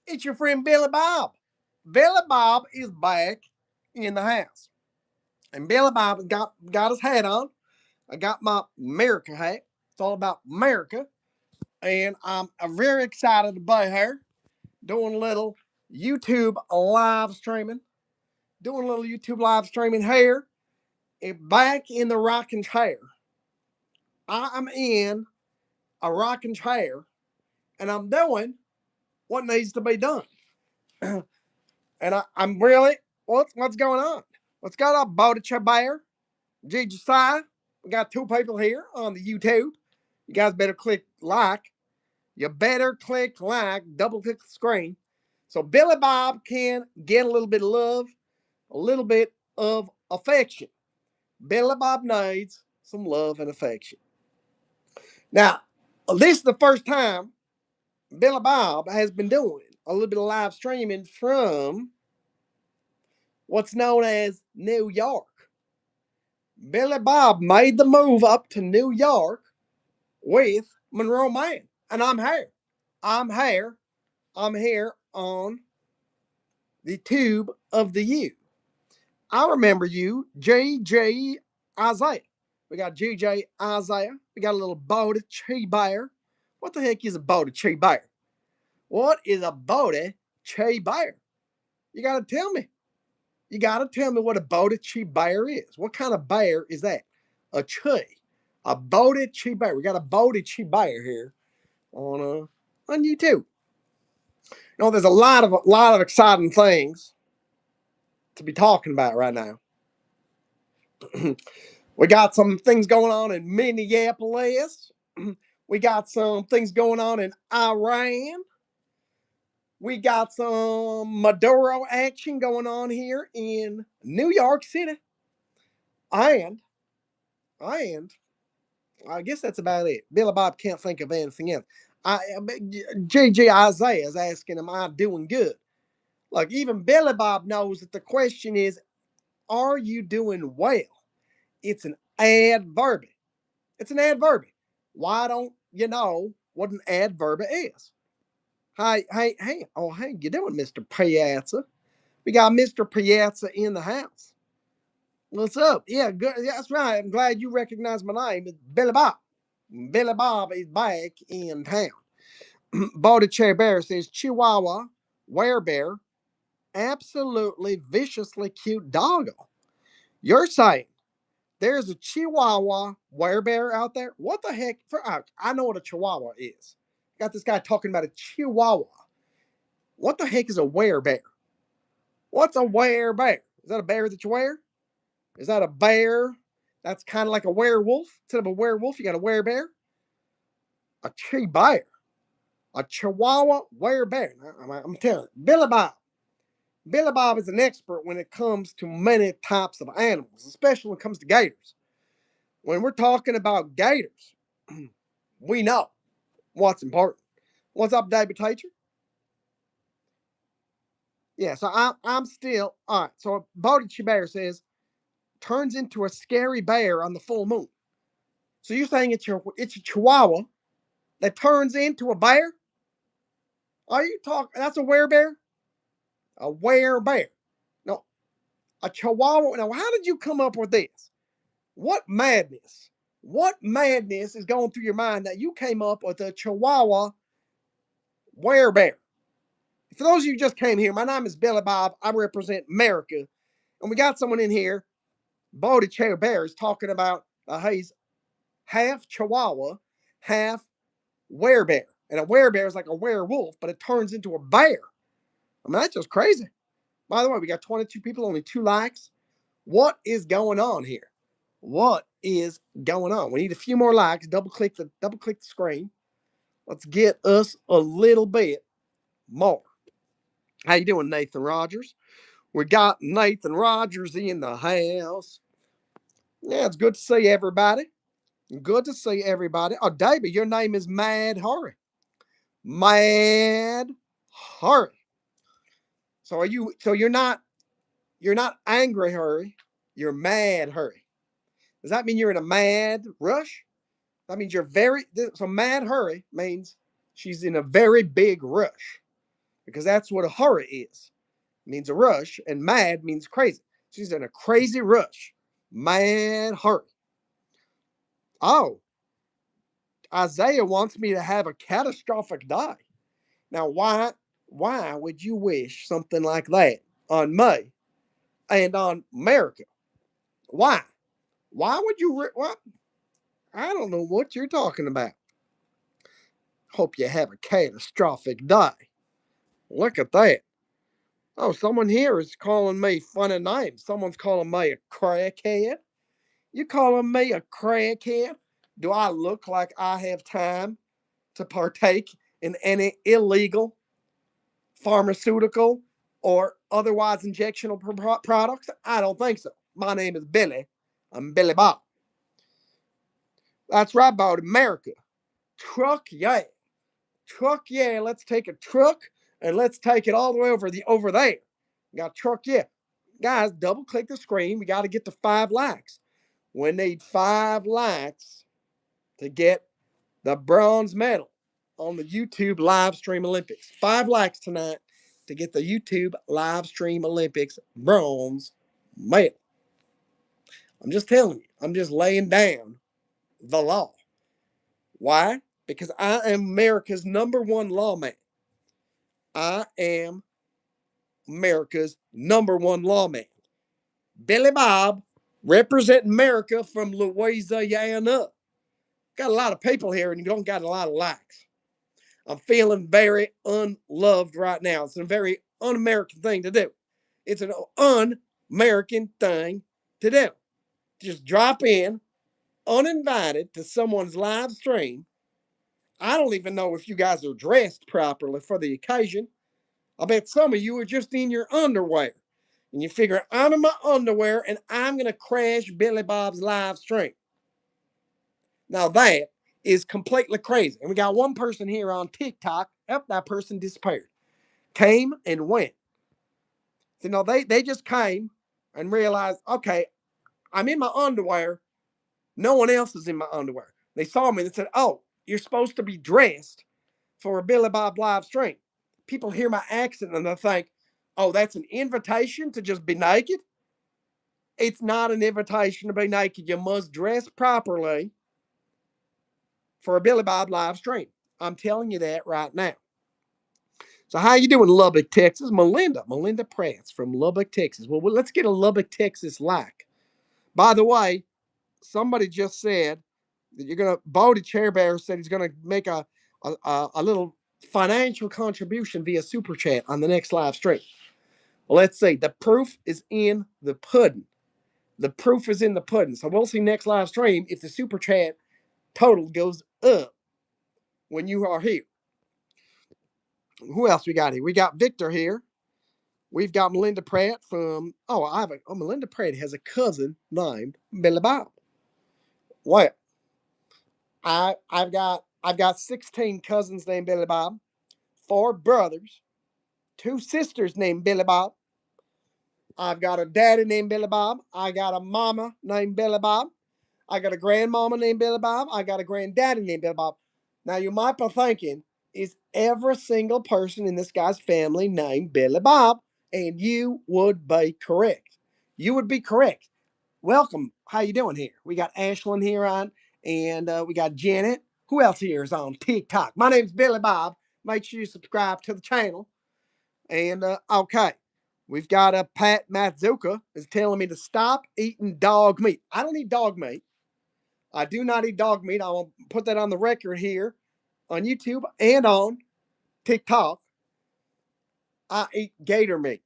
It's your friend Billy Bob. Billy Bob is back in the house. And Billy Bob got his hat on. I got my America hat. It's all about America. And I'm very excited to be here doing a little YouTube live streaming. Doing a little YouTube live streaming here. And back in the rocking chair. I'm in a rocking chair and I'm doing what needs to be done. I'm really, what's going on? What's going on, Bowda Bear? Gigi Sai? We got two people here on the YouTube. You guys better click like. You better click like, double click the screen. So Billy Bob can get a little bit of love, a little bit of affection. Billy Bob needs some love and affection. Now, this is the first time Billy Bob has been doing a little bit of live streaming from what's known as New York. Billy Bob made the move up to New York with Monroe Mann. And I'm here. I'm here. I'm here on the tube of the U. I remember you, JJ Isaiah. We got JJ Isaiah. We got a little Bowda Bear. What the heck is a Bowda Bear? What is a Bowda Bear? You got to tell me. You got to tell me what a Bowda Bear is. What kind of bear is that? A Bowda Bear. We got a Bowda Bear here on YouTube. You know, there's a lot of exciting things to be talking about right now. We got some things going on in Minneapolis. We got some things going on in Iran. We got some Maduro action going on here in New York City. And I guess that's about it. Billy Bob can't think of anything else. JJ Isaiah is asking, am I doing good? Look, even Billy Bob knows that the question is, are you doing well? It's an adverb. It's an adverb. Why don't you know what an adverb is? Hey. Oh, hey, you doing, Mr. Piazza? We got Mr. Piazza in the house. What's up? Yeah, good. Yeah, that's right. I'm glad you recognize my name. It's Billy Bob. Billy Bob is back in town. Bowda Chair Bear says Chihuahua, werebear, absolutely viciously cute doggo. You're saying there's a Chihuahua werebear out there? What the heck? I know what a Chihuahua is. Got this guy talking about a Chihuahua. What the heck is a werebear? What's a werebear? Is that a bear that you wear? Is that a bear that's kind of like a werewolf? Instead of a werewolf, you got a werebear? A bear. A Chihuahua werebear. I'm telling you, Billy Bob. Billy Bob is an expert when it comes to many types of animals, especially when it comes to gators. When we're talking about gators, we know what's important. What's up, David Teacher? Yeah, so I'm still all right. So Bowda Bear says turns into a scary bear on the full moon. So you're saying it's a Chihuahua that turns into a bear? Are you talking? That's a werebear? A werebear? No, a Chihuahua. Now, how did you come up with this? What madness? What madness is going through your mind that you came up with a Chihuahua werebear? For those of you who just came here, my name is Billy Bob. I represent America. And we got someone in here, Bowda Chair Bear, is talking about he's half Chihuahua, half werebear. And a werebear is like a werewolf, but it turns into a bear. I mean, that's just crazy. By the way, we got 22 people, only 2 likes. What is going on here? What is going on? We need a few more likes. Double click the screen. Let's get us a little bit more. How you doing, Nathan Rogers? We got Nathan Rogers in the house. Yeah, it's good to see everybody. Good to see everybody. Oh, David, your name is Mad Hurry. Mad Hurry. So you're not angry Hurry. You're mad Hurry. Does that mean you're in a mad rush? That means you're so mad Hurry means she's in a very big rush. because that's what a hurry is. It means a rush, and mad means crazy. She's in a crazy rush. Mad hurry. Oh, Isaiah wants me to have a catastrophic day. Now, why would you wish something like that on me and on America? Why? Why would you? What? I don't know what you're talking about. Hope you have a catastrophic day. Look at that. Oh, someone here is calling me funny names. Someone's calling me a crackhead. You calling me a crackhead? Do I look like I have time to partake in any illegal pharmaceutical or otherwise injectional products? I don't think so. My name is Billy. I'm Billy Bob. That's right about America. Truck, yeah. Truck, yeah. Let's take a truck and let's take it all the way over there. Got truck, yeah. Guys, double click the screen. We got to get to 5 likes. We need 5 likes to get the bronze medal on the YouTube live stream Olympics. 5 likes tonight to get the YouTube live stream Olympics bronze medal. I'm just telling you, I'm just laying down the law. Why? Because I am America's #1 lawman. I am America's #1 lawman. Billy Bob, representing America from Louisiana. Got a lot of people here and you don't got a lot of likes. I'm feeling very unloved right now. It's a very un-American thing to do. It's an un-American thing to do. Just drop in uninvited to someone's live stream. I don't even know if you guys are dressed properly for the occasion. I bet some of you are just in your underwear. And you figure, I'm in my underwear and I'm going to crash Billy Bob's live stream. Now that is completely crazy. And we got one person here on TikTok. Yep, that person disappeared. Came and went. So no, they just came and realized, okay, I'm in my underwear. No one else is in my underwear. They saw me and said, oh, you're supposed to be dressed for a Billy Bob live stream. People hear my accent and they think, oh, that's an invitation to just be naked. It's not an invitation to be naked. You must dress properly for a Billy Bob live stream. I'm telling you that right now. So how you doing, Lubbock, Texas? Melinda Pratt's from Lubbock, Texas. Well, let's get a Lubbock, Texas like. By the way, somebody just said that you're gonna. Bodie Chairbear said he's gonna make a little financial contribution via super chat on the next live stream. Well, let's see. The proof is in the pudding. The proof is in the pudding. So we'll see next live stream if the super chat total goes up when you are here. Who else we got here? We got Victor here. We've got Melinda Pratt from. Melinda Pratt has a cousin named Billy Bob. Well, I've got 16 cousins named Billy Bob, 4 brothers, 2 sisters named Billy Bob. I've got a daddy named Billy Bob. I got a mama named Billy Bob. I got a grandmama named Billy Bob. I got a granddaddy named Billy Bob. Now you might be thinking, is every single person in this guy's family named Billy Bob? And you would be correct. You would be correct. Welcome. How you doing here? We got Ashlyn here on, and we got Janet. Who else here is on TikTok? My name's Billy Bob. Make sure you subscribe to the channel. And okay, we've got a Pat Matzuka is telling me to stop eating dog meat. I don't eat dog meat. I do not eat dog meat. I will put that on the record here on YouTube and on TikTok. I eat gator meat.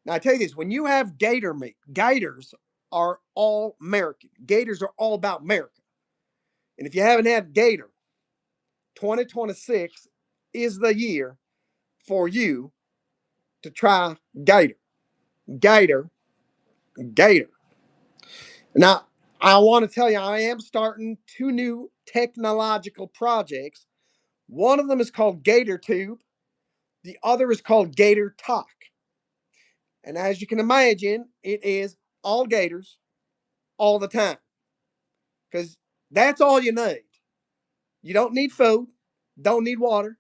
Now, I tell you this, when you have gator meat, gators are all American. Gators are all about America. And if you haven't had gator, 2026 is the year for you to try gator. Gator, gator. Now, I want to tell you, I am starting 2 new technological projects. One of them is called Gator Tube. The other is called Gator Talk. And as you can imagine, it is all gators all the time. Because that's all you need. You don't need food, don't need water.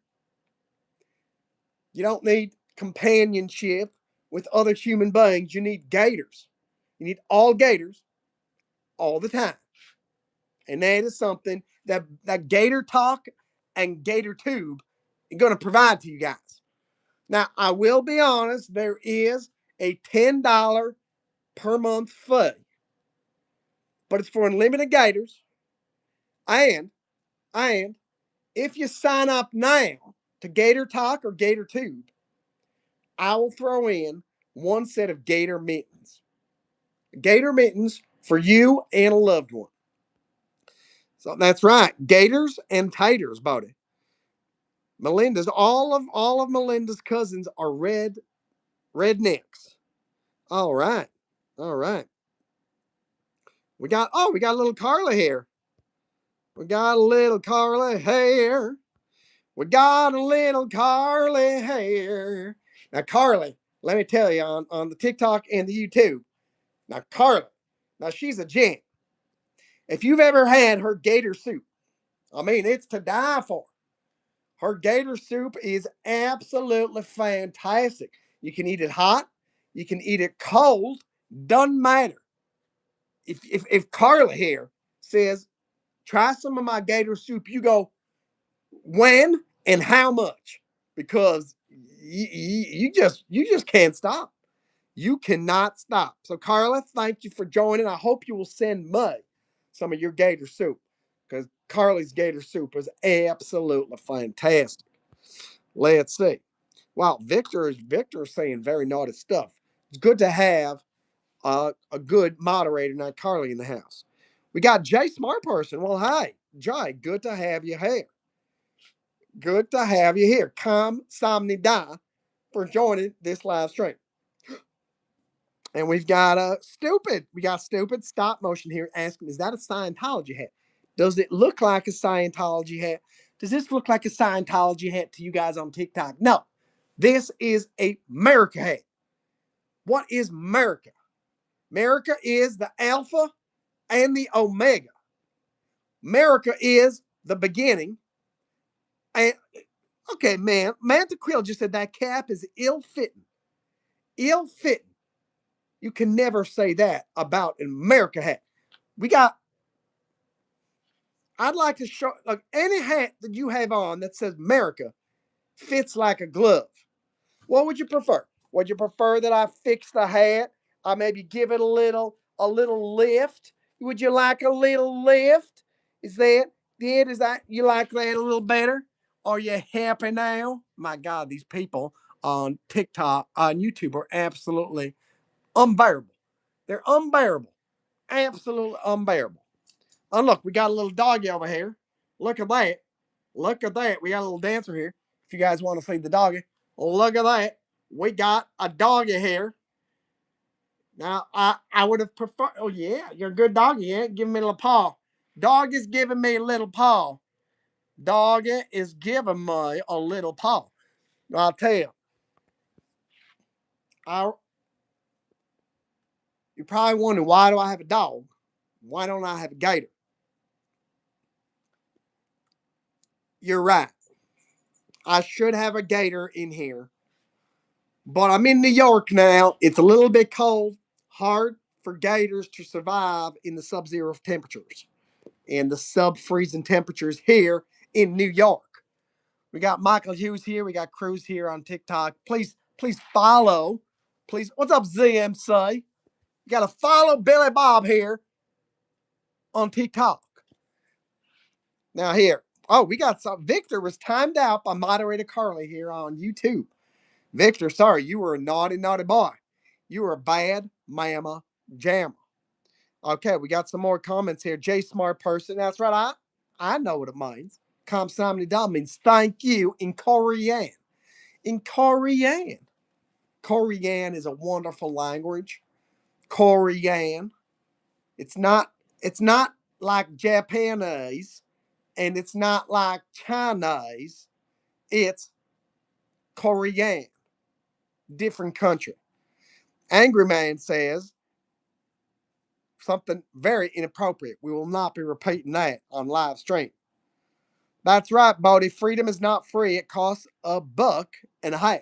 You don't need companionship with other human beings. You need gators. You need all gators all the time. And that is something that Gator Talk and Gator Tube is going to provide to you guys. Now, I will be honest, there is a $10 per month fee, but it's for unlimited gators. And, and if you sign up now to Gator Talk or Gator Tube, I will throw in one set of Gator mittens. Gator mittens for you and a loved one. So that's right. Gators and taters, buddy. Melinda's all of Melinda's cousins are rednecks. All right. All right. We got a little Carla here. We got a little Carla here. We got a little Carly here. Now, Carly, let me tell you on the TikTok and the YouTube. Now, Carly, now she's a gent. If you've ever had her gator soup, I mean, it's to die for. Her gator soup is absolutely fantastic. You can eat it hot, you can eat it cold, doesn't matter. If Carla here says, try some of my gator soup, you go, when and how much? Because you just can't stop. You cannot stop. So Carla, thank you for joining. I hope you will send me some of your gator soup because Carly's gator soup is absolutely fantastic. Let's see. Wow, Victor is saying very naughty stuff. It's good to have a good moderator, not Carly, in the house. We got Jay Smart Person. Well, hi, Jay. Good to have you here. Good to have you here. Kam Samnida for joining this live stream. And we've got stupid. We got stupid stop motion here asking, is that a Scientology hat? Does it look like a Scientology hat? Does this look like a Scientology hat to you guys on TikTok? No. This is a America hat. What is America? America is the Alpha and the Omega. America is the beginning. And okay, man, Manta Quill just said that cap is ill-fitting. Ill-fitting. You can never say that about an America hat. I'd like to show, like, any hat that you have on that says America fits like a glove. What would you prefer? Would you prefer that I fix the hat? I maybe give it a little lift? Would you like a little lift? Is that you like that a little better? Are you happy now? My God, these people on TikTok, on YouTube are absolutely unbearable. They're unbearable. Absolutely unbearable. Oh, look, we got a little doggy over here. Look at that. Look at that. We got a little dancer here. If you guys want to see the doggy, look at that. We got a doggy here. Now, I would have preferred. Oh, yeah, you're a good doggy, yeah? Give me a little paw. Dog is giving me a little paw. Doggy is giving me a little paw. I'll tell you. You probably wonder, why do I have a dog? Why don't I have a gator? You're right. I should have a gator in here. But I'm in New York now. It's a little bit cold. Hard for gators to survive in the sub-zero temperatures and the sub-freezing temperatures here in New York. We got Michael Hughes here. We got Cruz here on TikTok. Please follow. Please. What's up, ZMC? You got to follow Billy Bob here on TikTok. Now here. Oh, we got some. Victor was timed out by moderator Carly here on YouTube. Victor, sorry, you were a naughty, naughty boy. You were a bad mama jammer. Okay, we got some more comments here. J Smart Person. That's right. I know what it means. Kamsamnida means thank you in Korean. In Korean. Korean is a wonderful language. Korean. It's not like Japanese and it's not like Chinese. It's Korean. Different country. Angry Man says something very inappropriate. We will not be repeating that on live stream. That's right, Bodie. Freedom is not free. It costs $1.50.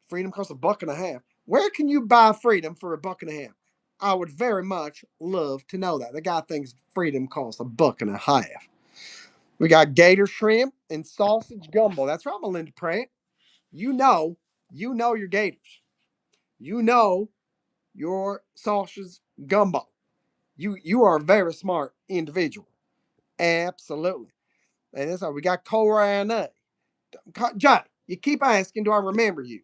Freedom costs $1.50. Where can you buy freedom for $1.50? I would very much love to know that. The guy thinks freedom costs $1.50. We got gator shrimp and sausage gumbo. That's right, Melinda Pratt. You know, you know your gators. You know your sausage gumbo. You are a very smart individual. Absolutely. And that's how we got Coriana. Johnny, you keep asking, do I remember you?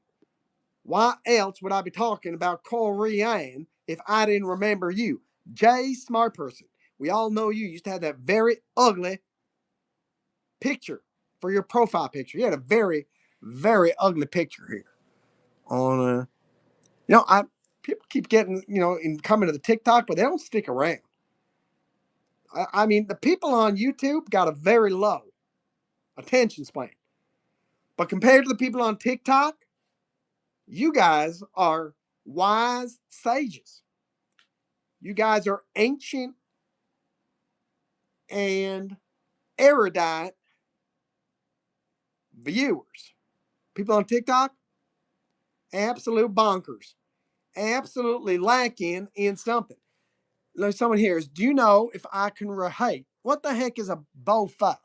Why else would I be talking about Corianne if I didn't remember you? Jay Smart Person. We all know you used to have that very ugly picture for your profile picture. You had a very, very ugly picture here. On I people keep getting, in coming to the TikTok, but they don't stick around. I mean, the people on YouTube got a very low attention span. But compared to the people on TikTok, you guys are wise sages. You guys are ancient and erudite viewers. People on TikTok, absolute bonkers. Absolutely lacking in something. There's someone here is, do you know if I can hate? What the heck is a bofa?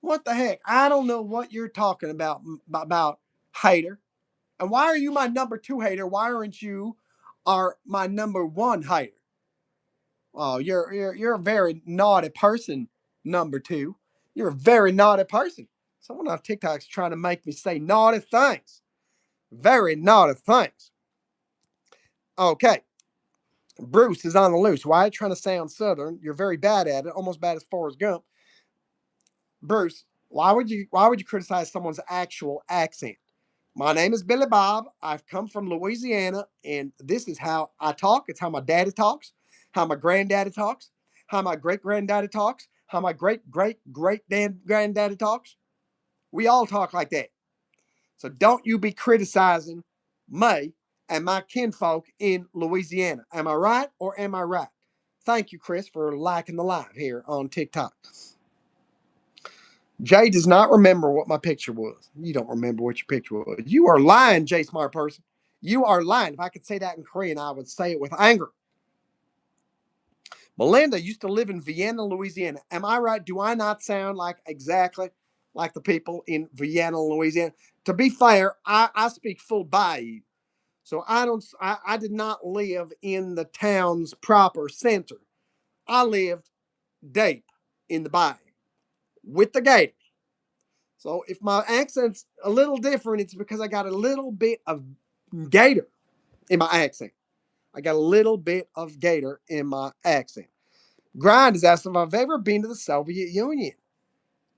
What the heck? I don't know what you're talking about hater. And why are you my number two hater? Why aren't you my number one hater? Oh, you're a very naughty person, number two. You're a very naughty person. Someone on TikTok's trying to make me say naughty things. Very naughty things. Okay. Bruce is on the loose. Why are you trying to sound Southern? You're very bad at it, almost bad as Forrest Gump. Bruce, why would you criticize someone's actual accent? My name is Billy Bob. I've come from Louisiana, and this is how I talk. It's how my daddy talks, how my granddaddy talks, how my great granddaddy talks, how my great great great granddaddy talks. We all talk like that. So don't you be criticizing me and my kinfolk in Louisiana. Am I right or am I right? Thank you, Chris, for liking the live here on TikTok. Jay does not remember what my picture was. You don't remember what your picture was. You are lying, Jay Smart Person. You are lying. If I could say that in Korean, I would say it with anger. Melinda used to live in Vienna, Louisiana. Am I right? Do I not sound like exactly like the people in Vienna, Louisiana? To be fair, I speak full Bayou. So I did not live in the town's proper center. I lived deep in the bayou with the gator. So if my accent's a little different, it's because I got a little bit of gator in my accent. I got a little bit of gator in my accent. Grind is asking if I've ever been to the Soviet Union.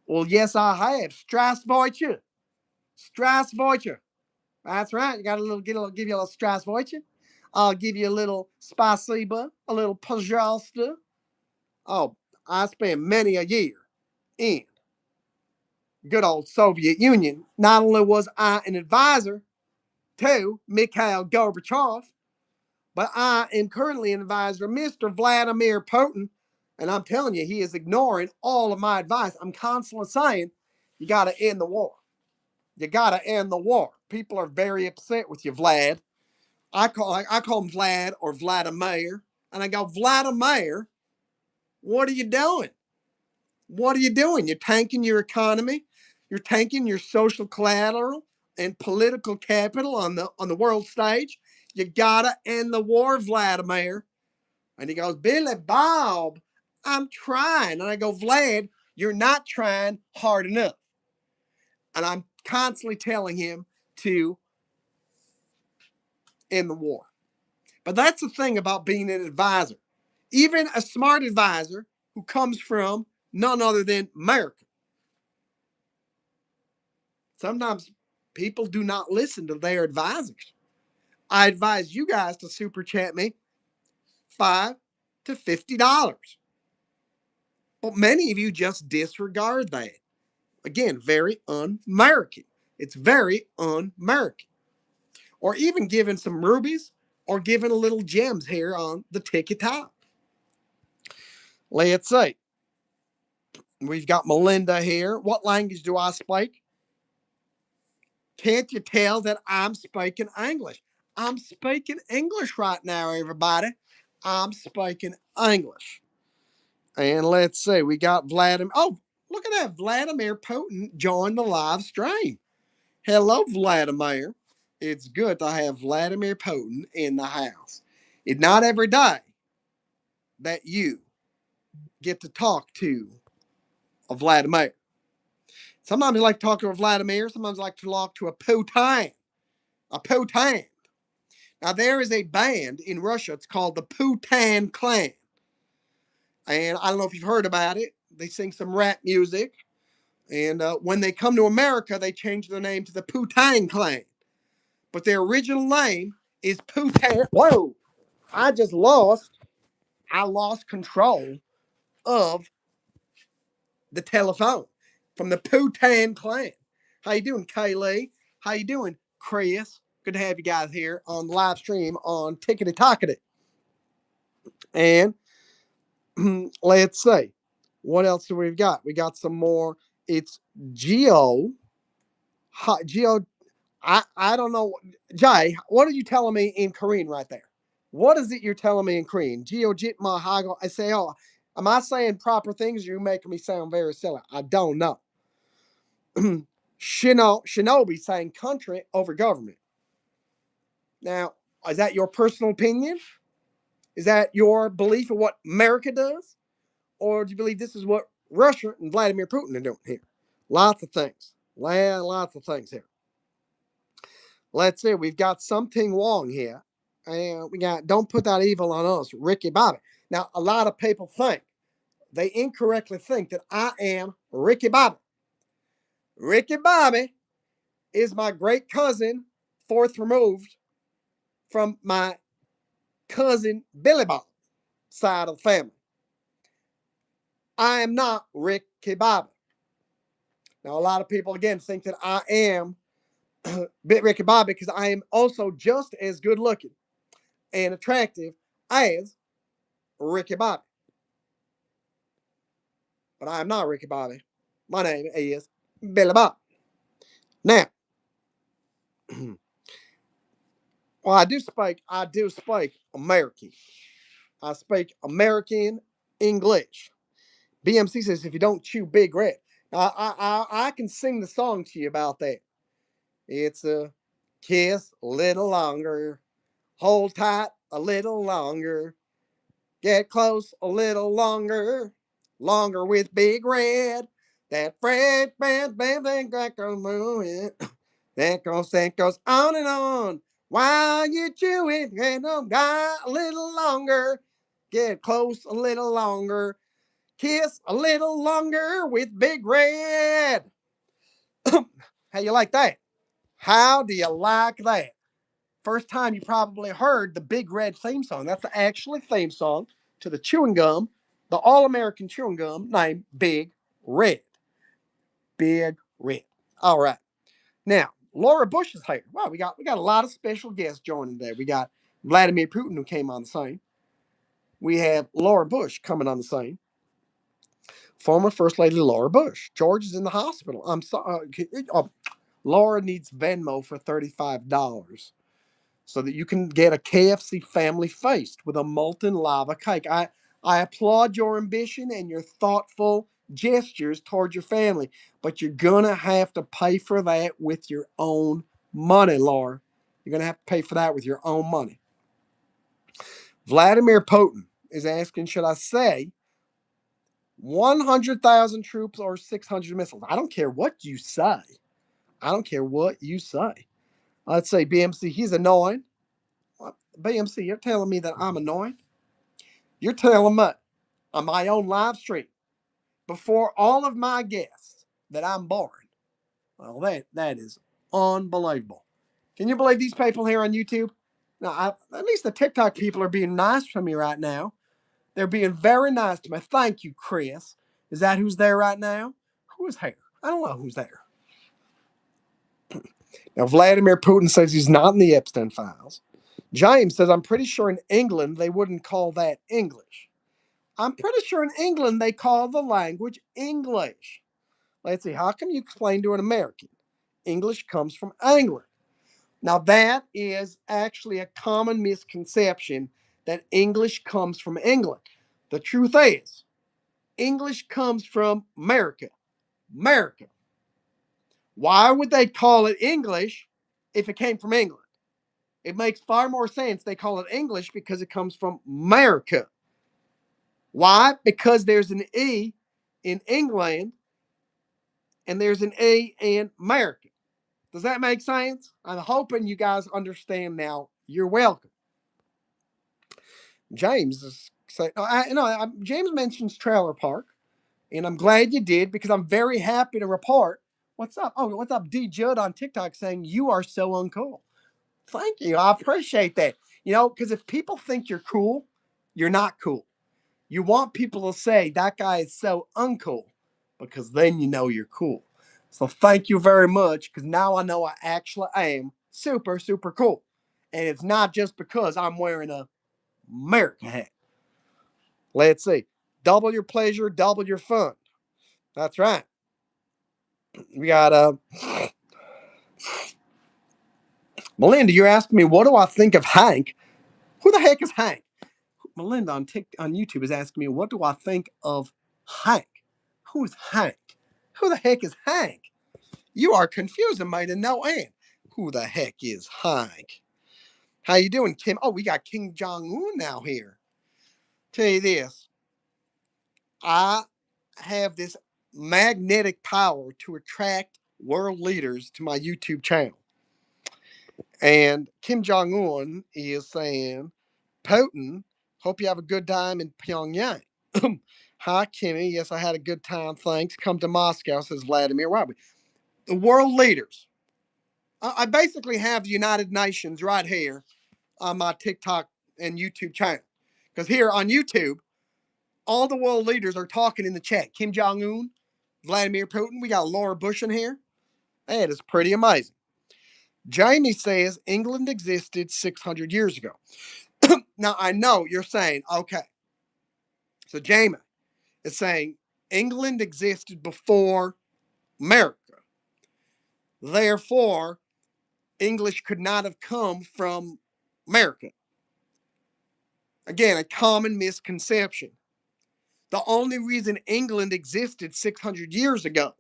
Well, yes, I have. Strasbourg. Strasbourg. That's right. You got give you a little Strasbourg. I'll give you a little spasiba, a little pajasta. Oh, I spent many a year in good old Soviet Union. Not only was I an advisor to Mikhail Gorbachev, but I am currently an advisor to Mr. Vladimir Putin. And I'm telling you, he is ignoring all of my advice. I'm constantly saying, you got to end the war. You got to end the war. People are very upset with you, Vlad. I call him Vlad or Vladimir. And I go, Vladimir, what are you doing? What are you doing? You're tanking your economy. You're tanking your social collateral and political capital on the world stage. You gotta end the war, Vladimir. And he goes, Billy Bob, I'm trying. And I go, Vlad, you're not trying hard enough. And I'm constantly telling him to end the war. But that's the thing about being an advisor. Even a smart advisor who comes from none other than America. Sometimes people do not listen to their advisors. I advise you guys to super chat me $5 to $50. But many of you just disregard that. Again, very un-American. It's very un-American. Or even giving some rubies or giving a little gems here on the TikTok. Let's see. We've got Melinda here. What language do I speak? Can't you tell that I'm speaking English? I'm speaking English right now, everybody. I'm speaking English. And let's see, we got Vladimir. Oh, look at that. Vladimir Putin joined the live stream. Hello, Vladimir. It's good to have Vladimir Putin in the house. It's not every day that you get to talk to a Vladimir. Sometimes I like to talk to a Vladimir. Sometimes I like to talk to a Putin. A Putin. Now, there is a band in Russia. It's called the Putin Clan. And I don't know if you've heard about it. They sing some rap music. And when they come to America, they change their name to the Putin Clan. But their original name is Putin. Whoa! I just lost. I lost control of the telephone from the Putin Clan. How you doing, Kaylee? How you doing, Chris? Good to have you guys here on the live stream on Tickety Tockety. And let's see. What else do we got? We got some more. It's Geo. Geo. I don't know. Jay, what are you telling me in Korean right there? What is it you're telling me in Korean? Geo Jit Mahago. I say, oh, am I saying proper things? You're making me sound very silly. I don't know. Shinobi saying country over government. Now, is that your personal opinion? Is that your belief of what America does? Or do you believe this is what Russia and Vladimir Putin are doing here? Lots of things. Lots of things here. Let's see. We've got something wrong here. And we got don't put that evil on us, Ricky Bobby. Now, a lot of people think, they incorrectly think that I am Ricky Bobby. Ricky Bobby is my great cousin, fourth removed from my cousin Billy Bob side of the family. I am not Ricky Bobby. Now, a lot of people again think that I am Ricky Bobby because I am also just as good looking and attractive as Ricky Bobby. But I am not Ricky Bobby. My name is Billy Bob. Now, well, I do speak American. I speak American English. BMC says if you don't chew big red. I can sing the song to you about that. It's a kiss a little longer, hold tight a little longer, get close a little longer, longer with big red. That Fred band that goes moving, that goes on and on. While you chew it, get a little longer, get close a little longer, kiss a little longer with Big Red. How you like that? How do you like that? First time you probably heard the Big Red theme song. That's the actual theme song to the chewing gum, the all-American chewing gum named Big Red. Big Red. All right. Now, Laura Bush is here. Wow, we got a lot of special guests joining today. We got Vladimir Putin who came on the scene. We have Laura Bush coming on the scene. Former First Lady Laura Bush. George is in the hospital. I'm sorry. Laura needs Venmo for $35 so that you can get a KFC family feast with a molten lava cake. I applaud your ambition and your thoughtful gestures toward your family, but you're gonna have to pay for that with your own money, Laura. You're gonna have to pay for that with your own money. Vladimir Putin is asking, should I say 100,000 troops or 600 missiles? I don't care what you say. I don't care what you say. Let's say BMC, he's annoying. BMC, you're telling me that I'm annoying? You're telling me on my own live stream before all of my guests that I'm boring. Well, that is unbelievable. Can you believe these people here on YouTube? Now, at least the TikTok people are being nice to me right now. They're being very nice to me. Thank you, Chris. Is that who's there right now? Who is here? I don't know who's there. Now, Vladimir Putin says he's not in the Epstein files. James says, I'm pretty sure in England they wouldn't call that English. I'm pretty sure in England they call the language English. Let's see, how can you explain to an American? English comes from England. Now, that is actually a common misconception that English comes from England. The truth is, English comes from America. America. Why would they call it English if it came from England? It makes far more sense they call it English because it comes from America. Why? Because there's an E in England and there's an E in America. Does that make sense? I'm hoping you guys understand now. You're welcome. James is saying, James mentions trailer park, and I'm glad you did because I'm very happy to report. What's up? Oh, what's up, D Judd on TikTok saying you are so uncool. Thank you. I appreciate that. Because if people think you're cool, you're not cool. You want people to say that guy is so uncool because then you know you're cool. So thank you very much because now I know I actually am super, super cool. And it's not just because I'm wearing a America hat. Let's see. Double your pleasure, double your fun. That's right. We got Melinda, you're asking me, what do I think of Hank? Who the heck is Hank? Melinda on YouTube is asking me, what do I think of Hank? Who's Hank? Who the heck is Hank? You are confusing me to no end. Who the heck is Hank? How you doing, Kim? Oh, we got King Jong-un now here. Tell you this. I have this magnetic power to attract world leaders to my YouTube channel. And Kim Jong-un is saying, Putin, hope you have a good time in Pyongyang. Hi, Kimmy. Yes, I had a good time. Thanks. Come to Moscow, says Vladimir Robbie. The world leaders. I basically have the United Nations right here on my TikTok and YouTube channel. Because here on YouTube, all the world leaders are talking in the chat. Kim Jong-un, Vladimir Putin. We got Laura Bush in here. That is pretty amazing. Jamie says England existed 600 years ago. Now, I know you're saying, okay, so Jamie is saying England existed before America. Therefore, English could not have come from America. Again, a common misconception. The only reason England existed 600 years ago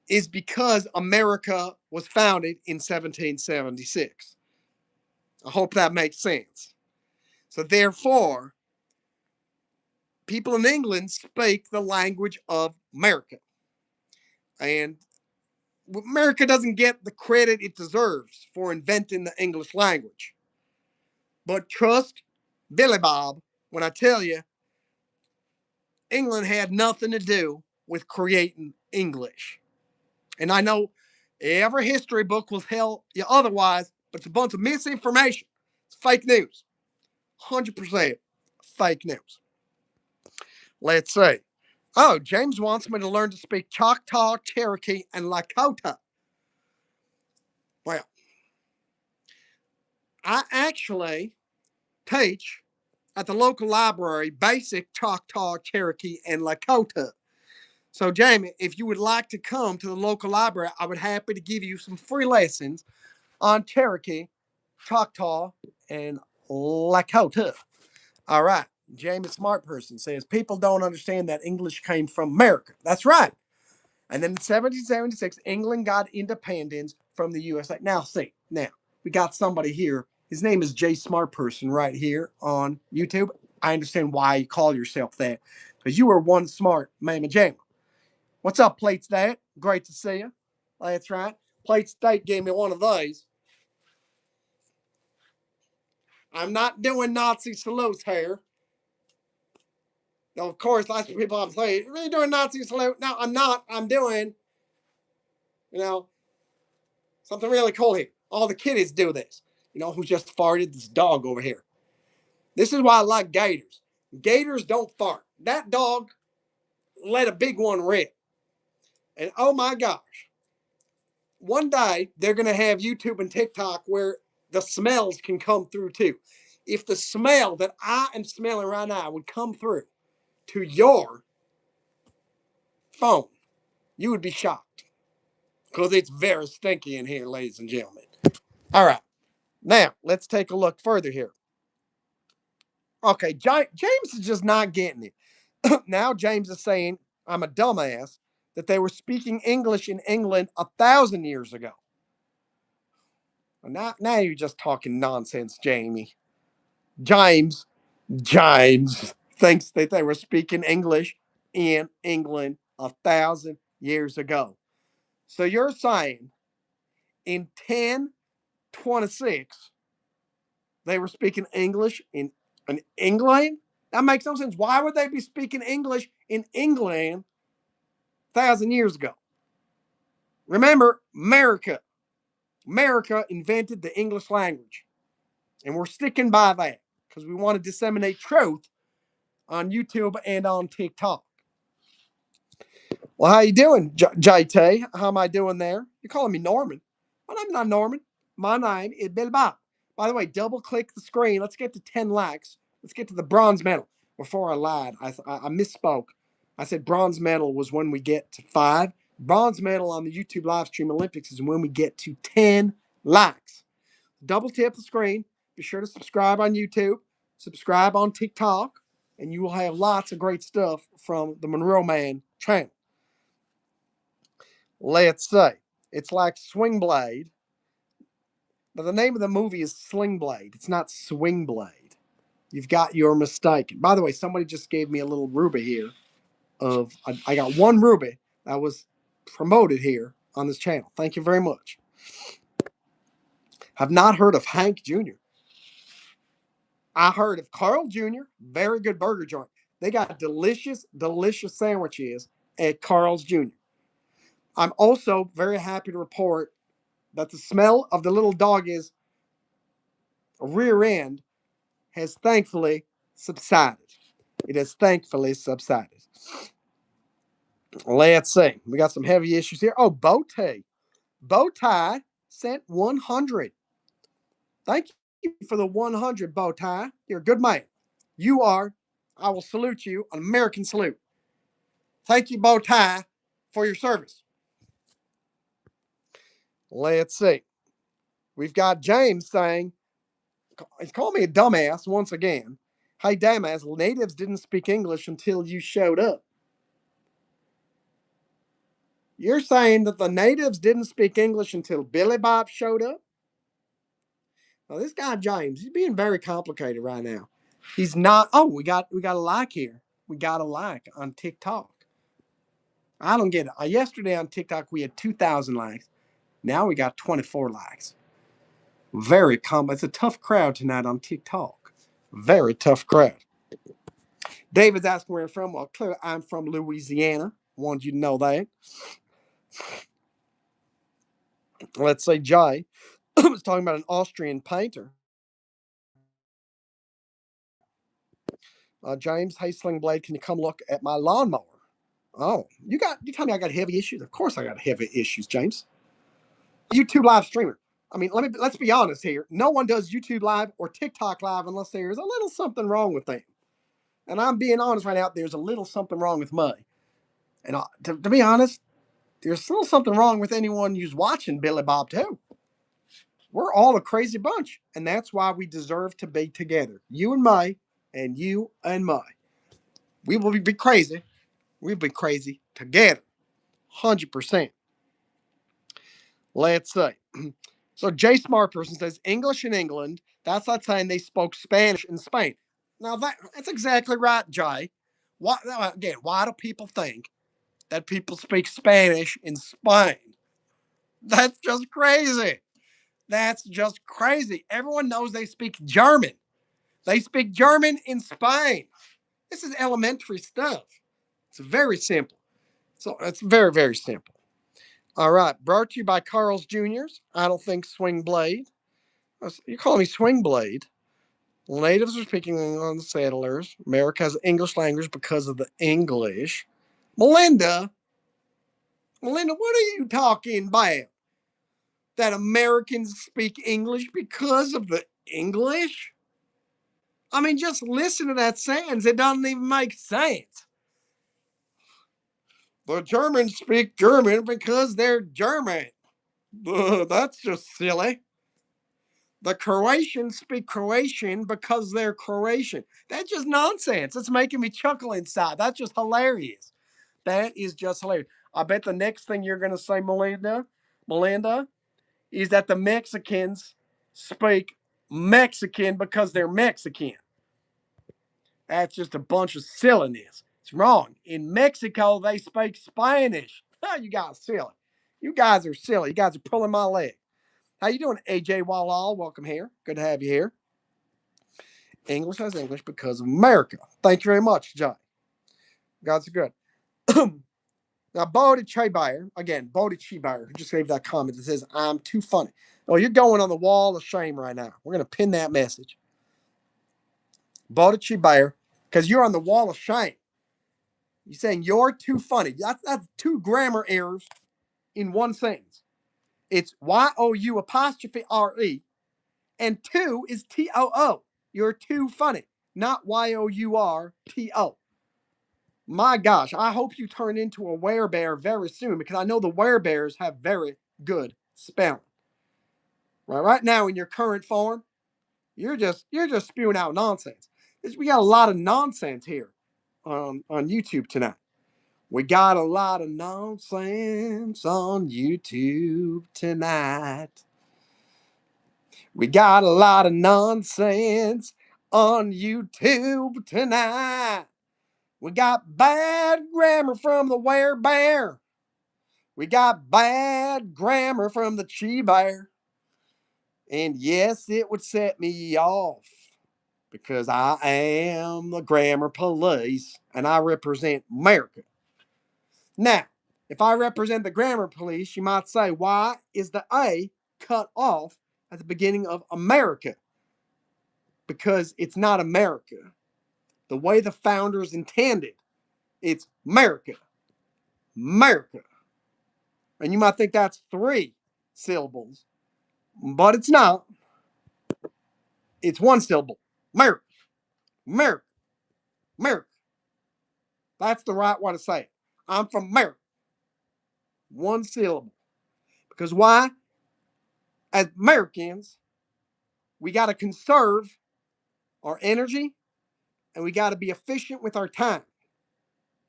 is because America was founded in 1776. I hope that makes sense. So, therefore, people in England speak the language of America. And America doesn't get the credit it deserves for inventing the English language. But trust Billy Bob when I tell you, England had nothing to do with creating English. And I know every history book will tell you otherwise, but it's a bunch of misinformation. It's fake news. 100% fake news. Let's see. Oh, James wants me to learn to speak Choctaw, Cherokee, and Lakota. Well, I actually teach at the local library basic Choctaw, Cherokee, and Lakota. So, Jamie, if you would like to come to the local library, I would be happy to give you some free lessons on Cherokee, Choctaw, and Lakota. All right. Jamie Smart Person says people don't understand that English came from America. That's right. And then in 1776, England got independence from the USA. Now, we got somebody here. His name is Jay Smart Person right here on YouTube. I understand why you call yourself that. Because you are one smart mamma jamma. What's up, Plate State? Great to see you. That's right. Plate State gave me one of those. I'm not doing Nazi salutes here. Now, of course, lots of people I'm saying, are you doing Nazi salute? No, I'm not. I'm doing, you know, something really cool here. All the kiddies do this. Who just farted? This dog over here. This is why I like Gators. Gators don't fart. That dog let a big one rip. And oh my gosh, one day they're going to have YouTube and TikTok where the smells can come through too. If the smell that I am smelling right now would come through, to your phone, you would be shocked because it's very stinky in here, ladies and gentlemen. All right. Now, let's take a look further here. Okay, James is just not getting it. Now, James is saying, I'm a dumbass, that they were speaking English in England 1,000 years ago. Now you're just talking nonsense, Jamie. James, James thinks that they were speaking English in England 1,000 years ago. So you're saying in 1026, they were speaking English in England? That makes no sense. Why would they be speaking English in England 1,000 years ago? Remember, America invented the English language, and we're sticking by that because we want to disseminate truth on YouTube and on TikTok. Well, how you doing, JT? How am I doing there? You're calling me Norman. My name's not Norman. My name is Bill Bob. By the way, double click the screen. Let's get to 10 likes. Let's get to the bronze medal. Before I lied, I misspoke. I said bronze medal was when we get to 5. Bronze medal on the YouTube live stream Olympics is when we get to 10 likes. Double tap the screen. Be sure to subscribe on YouTube. Subscribe on TikTok. And you will have lots of great stuff from the Monroe Mann channel. Let's say it's like Swing Blade, but the name of the movie is Sling Blade. It's not Swing Blade. You've got your mistake. By the way, somebody just gave me a little ruby here. I got one ruby that was promoted here on this channel. Thank you very much. Have not heard of Hank Jr. I heard of Carl Jr. Very good burger joint. They got delicious, delicious sandwiches at Carl's Jr. I'm also very happy to report that the smell of the little doggy's rear end has thankfully subsided. It has thankfully subsided. Let's see. We got some heavy issues here. Oh, Bowtie. Bowtie sent 100. Thank you for the 100, Bowtie. You're a good man. You are. I will salute you. An American salute. Thank you, Bowtie, for your service. Let's see. We've got James saying, he's calling me a dumbass once again. Hey, dumbass, natives didn't speak English until you showed up. You're saying that the natives didn't speak English until Billy Bob showed up? Now, this guy James, he's being very complicated right now. He's not. Oh, we got a like here. We got a like on TikTok. I don't get it. Yesterday on TikTok we had 2,000 likes. Now we got 24 likes. Very common. It's a tough crowd tonight on TikTok. Very tough crowd. David's asking where I'm from. Well, clearly I'm from Louisiana. Wanted you to know that. Let's say Jay was talking about an Austrian painter. James, hey, Sling Blade, can you come look at my lawnmower? Oh, you tell me I got heavy issues? Of course I got heavy issues, James. YouTube live streamer. I mean, let's be honest here. No one does YouTube live or TikTok live unless there's a little something wrong with them. And I'm being honest right now, there's a little something wrong with me. And to be honest, there's still something wrong with anyone who's watching Billy Bob too. We're all a crazy bunch, and that's why we deserve to be together. You and me, and you and me. We will be crazy. We'll be crazy together. 100%. Let's see. So Jay Smart Person says English in England. That's like saying they spoke Spanish in Spain. Now that's exactly right, Jay. Why do people think that people speak Spanish in Spain? That's just crazy. That's just crazy. Everyone knows they speak German. They speak German in Spain. This is elementary stuff. It's very simple. So it's very, very simple. All right. Brought to you by Carl's Jr.'s. I don't think Swing Blade. You're calling me Swing Blade. Natives are speaking on the settlers. America has English language because of the English. Melinda, what are you talking about? That Americans speak English because of the English? I mean, just listen to that sentence. It doesn't even make sense. The Germans speak German because they're German. That's just silly. The Croatians speak Croatian because they're Croatian. That's just nonsense. It's making me chuckle inside. That's just hilarious. That is just hilarious. I bet the next thing you're going to say, Melinda, is that the Mexicans speak Mexican because they're Mexican. That's just a bunch of silliness. It's wrong. In Mexico, they speak Spanish. You guys silly. You guys are silly. You guys are pulling my leg. How you doing, AJ Wallall? Welcome here. Good to have you here. English has English because of America. Thank you very much, John. God's good. Now, Bodie Chebayer, again, Bodie Chebayer, who just gave that comment that says, I'm too funny. Oh, you're going on the wall of shame right now. We're going to pin that message. Bodie Chebayer, because you're on the wall of shame. You're saying you're too funny. That's two grammar errors in one sentence. It's Y-O-U apostrophe R-E, and two is T-O-O. You're too funny, not Y-O-U-R-T-O. My gosh, I hope you turn into a werebear very soon because I know the werebears have very good spelling. Right now in your current form, you're just spewing out nonsense. We got a lot of nonsense here on YouTube tonight. We got a lot of nonsense on YouTube tonight. We got a lot of nonsense on YouTube tonight. We got bad grammar from the werebear. We got bad grammar from the Chebayer. And yes, it would set me off because I am the grammar police and I represent America. Now, if I represent the grammar police, you might say, why is the A cut off at the beginning of America? Because it's not America. The way the founders intended, it's America. America. And you might think that's 3 syllables, but it's not. It's 1 syllable. America. America. America. That's the right way to say it. I'm from America. 1 syllable. Because why? As Americans, we got to conserve our energy and we got to be efficient with our time.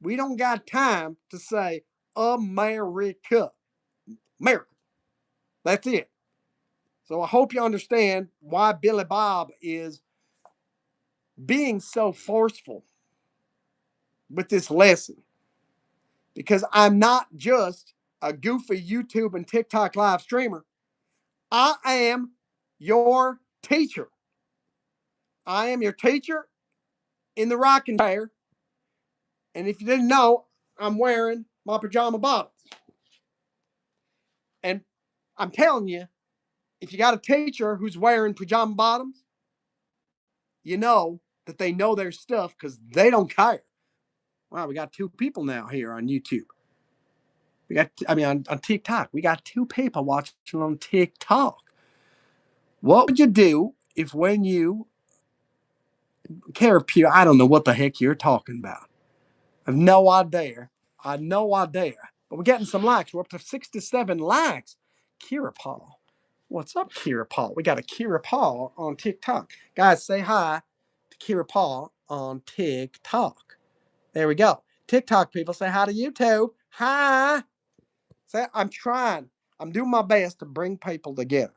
We don't got time to say America. America. That's it. So I hope you understand why Billy Bob is being so forceful with this lesson. Because I'm not just a goofy YouTube and TikTok live streamer. I am your teacher. I am your teacher in the rocking chair. And if you didn't know, I'm wearing my pajama bottoms. And I'm telling you, if you got a teacher who's wearing pajama bottoms, you know that they know their stuff because they don't care. Wow, we got 2 people now here on YouTube. On TikTok, we got 2 people watching on TikTok. What would you do if when you I don't know what the heck you're talking about. I have no idea. I have no idea. But we're getting some likes. We're up to 67 likes. Kira Paul. What's up, Kira Paul? We got a Kira Paul on TikTok. Guys, say hi to Kira Paul on TikTok. There we go. TikTok people, say hi to YouTube. Hi. Say, I'm trying. I'm doing my best to bring people together.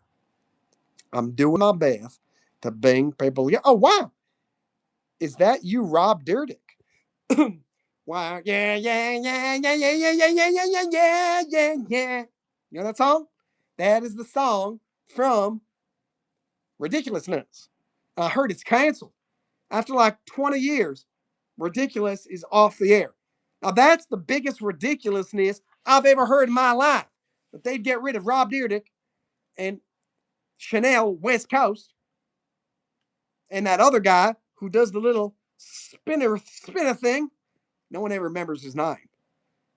I'm doing my best to bring people together. Oh, wow. Is that you, Rob Dyrdek? Wow, yeah, yeah, yeah, yeah, yeah, yeah, yeah, yeah, yeah, yeah, yeah, yeah, yeah. You know that song? That is the song from Ridiculousness. I heard it's canceled. After like 20 years, Ridiculous is off the air. Now that's the biggest ridiculousness I've ever heard in my life. That they'd get rid of Rob Dyrdek and Chanel West Coast and that other guy who does the little spinner thing. No one ever remembers his name.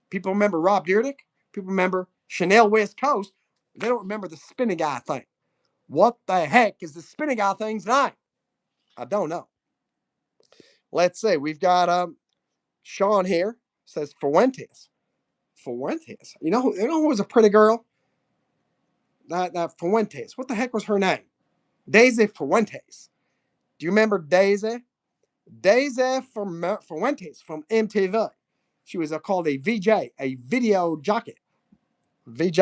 People remember Rob Dyrdek. People remember Chanel West Coast. They don't remember the spinning guy thing. What the heck is the spinning guy thing's name? I don't know. Let's see. We've got Sean here says Fuentes. Fuentes. You know who was a pretty girl? That Fuentes. What the heck was her name? Daisy Fuentes. Do you remember Daisy? Daisy Fuentes from MTV. She was called a VJ, a video jockey. VJ.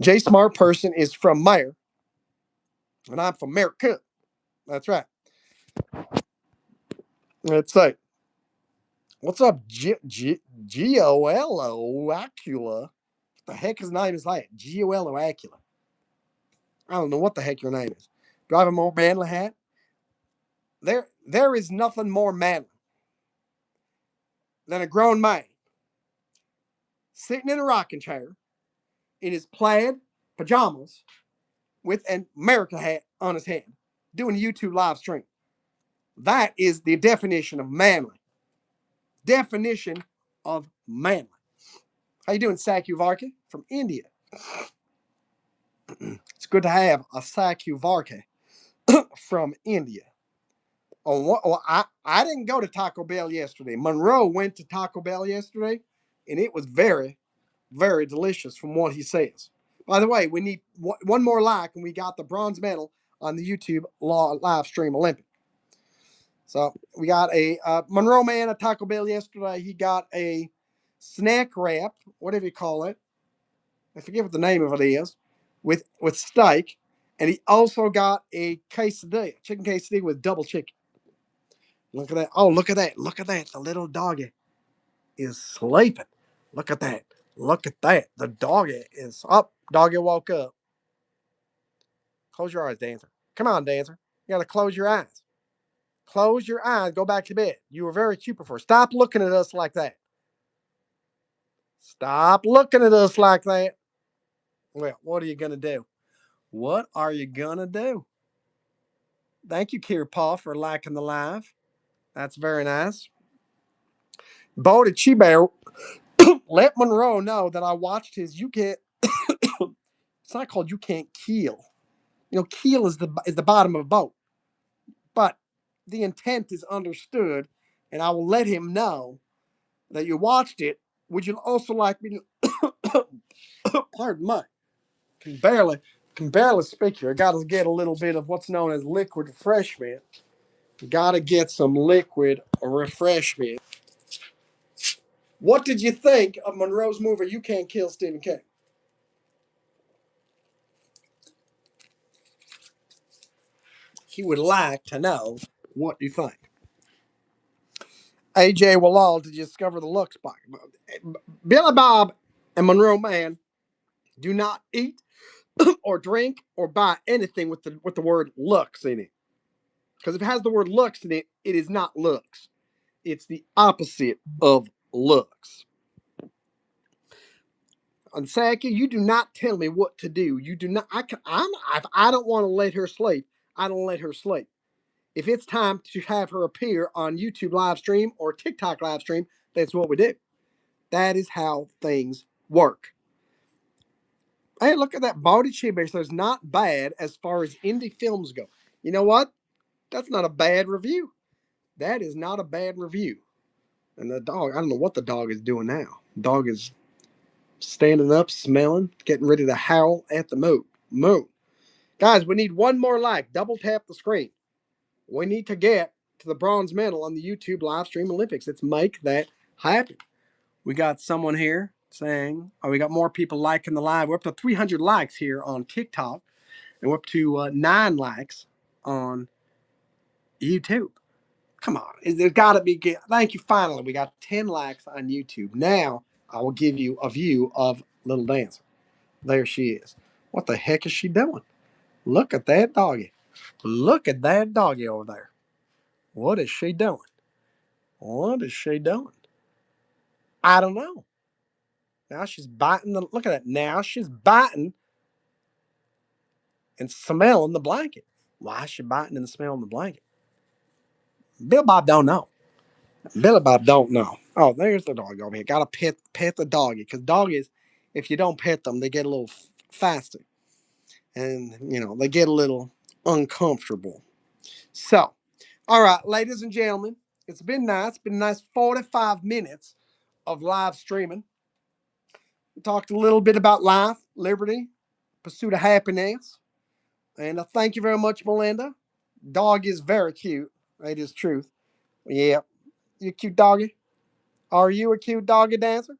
J Smart Person is from Mayor, and I'm from America. That's right. Let's see. What's up, Giollo Acula? What the heck his name is that? Giollo Acula. I don't know what the heck your name is. Do I have a more manly hat? There is nothing more manly than a grown man sitting in a rocking chair in his plaid pajamas with an America hat on his head doing a YouTube live stream. That is the definition of manly. Definition of manly. How you doing, Sakuvarka from India? It's good to have a Sakuvarka from India. I didn't go to Taco Bell yesterday. Monroe went to Taco Bell yesterday, and it was very, very delicious from what he says. By the way, we need one more like, and we got the bronze medal on the YouTube live stream Olympic. So we got a Monroe Mann at Taco Bell yesterday. He got a snack wrap, whatever you call it. I forget what the name of it is, with steak. And he also got a quesadilla, chicken quesadilla with double chicken. Look at that. Oh, look at that. Look at that. The little doggy is sleeping. Look at that. Look at that. The doggy is up. Doggy woke up. Close your eyes, Dancer. Come on, Dancer. You got to close your eyes. Close your eyes. Go back to bed. You were very cute before. Stop looking at us like that. Stop looking at us like that. Well, what are you going to do? What are you going to do? Thank you, Kier Paul, for liking the live. That's very nice. Bodie Chibear, let Monroe know that I watched his You Can't. It's not called You Can't Keel. Keel is the bottom of a boat. But the intent is understood, and I will let him know that you watched it. Would you also like me to pardon me? Can barely speak here. I gotta get a little bit of what's known as liquid refreshment. Gotta get some liquid refreshment. What did you think of Monroe's movie You Can't Kill Stephen King? He would like to know what you think. AJ Wallal to discover the Lux spot. Billy Bob and Monroe Mann do not eat or drink or buy anything with the word Lux in it. Because if it has the word Lux in it, it is not Lux. It's the opposite of Lux. And Saki, you do not tell me what to do. You do not. If I don't want to let her sleep, I don't let her sleep. If it's time to have her appear on YouTube live stream or TikTok live stream, that's what we do. That is how things work. Hey, look at that body chiber. So it's not bad as far as indie films go. You know what? That's not a bad review. That is not a bad review. And the dog, I don't know what the dog is doing now. The dog is standing up, smelling, getting ready to howl at the moon. Guys, we need one more like. Double tap the screen. We need to get to the bronze medal on the YouTube live stream Olympics. Let's make that happen. We got someone here saying, we got more people liking the live. We're up to 300 likes here on TikTok, and we're up to 9 likes on YouTube. Come on. There's got to be. Thank you. Finally, we got 10 likes on YouTube. Now, I will give you a view of Little Dancer. There she is. What the heck is she doing? Look at that doggy. Look at that doggy over there. What is she doing? What is she doing? I don't know. Now she's biting look at that. Now she's biting and smelling the blanket. Why is she biting and smelling the blanket? Bill Bob don't know. Billy Bob don't know. Oh, there's the dog over here. Gotta pet the doggy. Because doggies, if you don't pet them, they get a little faster. And, they get a little uncomfortable. So, All right, ladies and gentlemen, it's been nice. It's been a nice 45 minutes of live streaming. We talked a little bit about life, liberty, pursuit of happiness. And thank you very much, Melinda. Dog is very cute. It is truth. Yeah. You cute doggy? Are you a cute doggy dancer?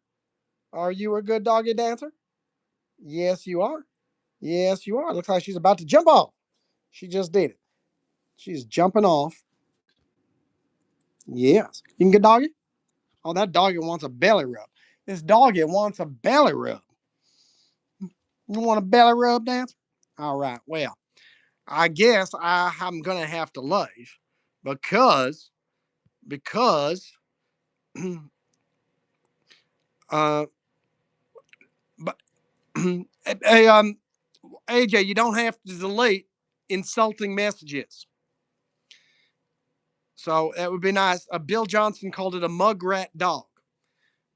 Are you a good doggy dancer? Yes, you are. Yes, you are. Looks like she's about to jump off. She just did it. She's jumping off. Yes. You can get doggy? Oh, that doggy wants a belly rub. This doggy wants a belly rub. You want a belly rub dance? All right. Well, I guess I'm gonna have to leave because uh but hey AJ, you don't have to delete insulting messages. So that would be nice. Bill Johnson called it a mugrat dog.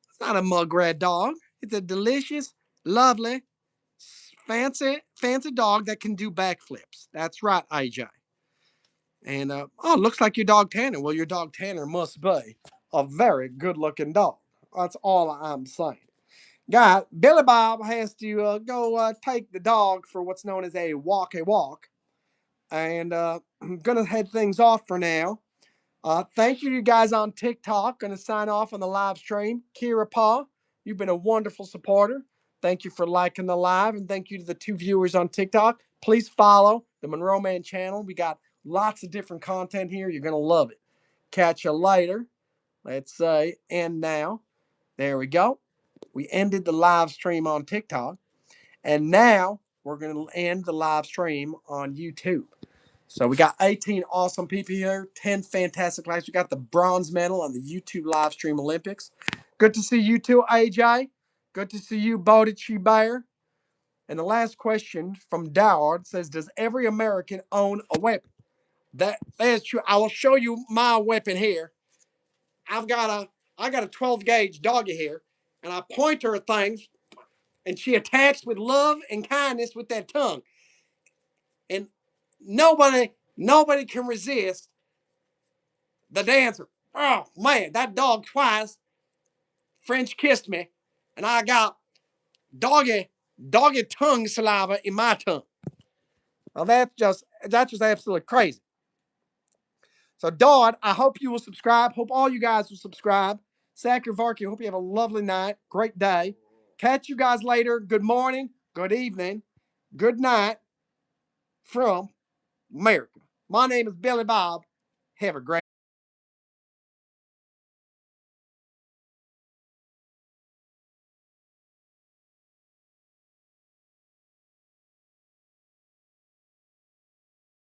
It's not a mugrat dog. It's a delicious, lovely, fancy dog that can do backflips. That's right, AJ. And oh, looks like your dog Tanner. Well, your dog Tanner must be a very good-looking dog. That's all I'm saying. Guy, Billy Bob has to go take the dog for what's known as a walk, and I'm gonna head things off for now. Thank you to you guys on TikTok. Gonna sign off on the live stream. Kira Paul, you've been a wonderful supporter. Thank you for liking the live, and thank you to the 2 viewers on TikTok. Please follow the Monroe Mann channel. We got lots of different content here. You're gonna love it. Catch you later. Let's say end now. There we go. We ended the live stream on TikTok, and now we're gonna end the live stream on YouTube. So we got 18 awesome people here, 10 fantastic lives. We got the bronze medal on the YouTube live stream Olympics. Good to see you too, AJ. Good to see you, Bodichi Bear. And the last question from Doward says, does every American own a weapon? That is true. I will show you my weapon here. I got a 12 gauge doggy here, and I point her at things, and she attacks with love and kindness with that tongue. And nobody can resist the dancer. Oh man, that dog twice French kissed me, and I got doggy tongue saliva in my tongue. Well, that's just absolutely crazy. So, Dawn, I hope you will subscribe. Hope all you guys will subscribe. Sacker Varky, hope you have a lovely night, great day. Catch you guys later. Good morning, good evening, good night from America. My name is Billy Bob. Have a great